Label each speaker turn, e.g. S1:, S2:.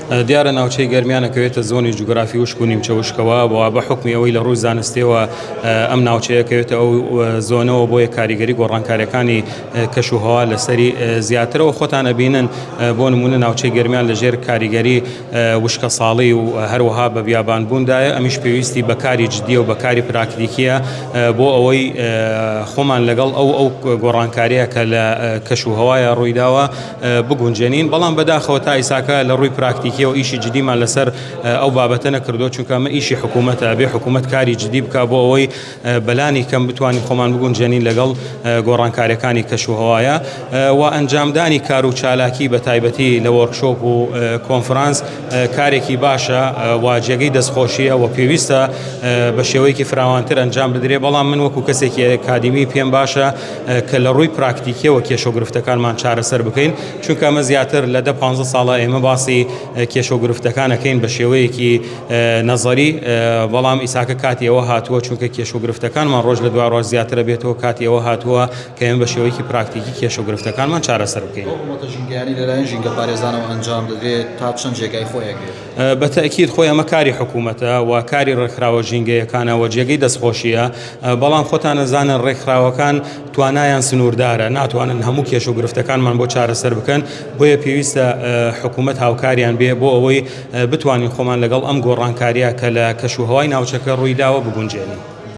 S1: دیارە ناوچەی گەرمیانەکەوێتە زۆنی جوگرافی وشک و نیمچەوشکەوە بۆ بە حکمی ئەوەی لە ڕووی زانستیەوە ئەم ناوچەیەکەوێتە ئەو زۆنەوە بۆیە کاریگەری گۆڕانکاریەکانی کەشوهەوا لەسەری زیاترەوە خۆتان ئەبینن بۆ نمونە ناوچەی گەرمیان لەژێر کاریگەری وشکە ساڵی و هەروەها بە بیابانبووندایە ئەمیش پێویستی بەکاری جددیە و بەکاری پراکتیکیە بۆ ئەوەی خۆمان لەگەڵ ئەو گۆڕانکاریە کە لە کەشوهەوایە ڕوویداوە بگونجێنین بەڵام بەداخەوە تا ئیساکە لە ڕووی پراکتیکیە و ئیشی جدیمان لەسەر ئەو بابەتە نەکردو چونکە ئەمە ئیشی حکوومەتە بێ حکوومەت کاری جدی بکە بۆ ئەوەی بەلانی کەم بتوانین خۆمان بگونجێنین لەگەڵ گۆڕانکاریەکانی کەشوهەوایە و ئەنجامدانی کار و چالاکی بە تایبەتی لە وەرکشۆپ و کۆنفرانس کارێکی باشە و جێگەی دەستخۆشیە و پێویستە بە شێوەیەکی فراوانتر ئەنجام بدرێ بەڵام من وەکو کەسێکی ئەکادمی پێم باشە کە لە ڕووی پراکتیکیەوە کێشەوگرفتەکانمان چارەسەر بکەین چونکە ئەمە زیاتر لە 10-15 ساڵە ئێمە باسی کێشەوگرفتەکانەکەین بە شێوەیەکی نەزەری بەڵام ئیساکە کاتی ئەوە هاتووە چونکە کێشەوگرفتەکانمان ڕۆژ لە دوای ڕۆژ زیاترە بێتەوە کاتی ئەوە هاتووە کە ئێمە بە شێوەیەکی پراکتیکی کێشەوگرفتەکانمان چارەسەر بکەین.
S2: ژینگەیانی لەلایەن ژینگە پارێزانەوە ئەنجام دەدرێت تا چەند جێگای خۆیەگرێت؟
S1: بە تەئکید خۆی ئەمە کاری حکوومەتە و کاری ڕێکخراوە ژینگەیەکانەوە جێگەی دەستخۆشیە بەڵام خۆتان نەزانن ڕێکخراوەکان توانایان سنووردارە ناتوانن هەموو کێشەوگرفتەکانمان بۆ چارەسەر بکەن بۆیە پێویستە حکوومەت هاوکاریان بێ بۆ ئەوەی بتوانین خۆمان لەگەڵ ئەم گۆڕانکاریە کە لە کەشوهەوای ناوچەکە ڕوویداوە بگونجێنین.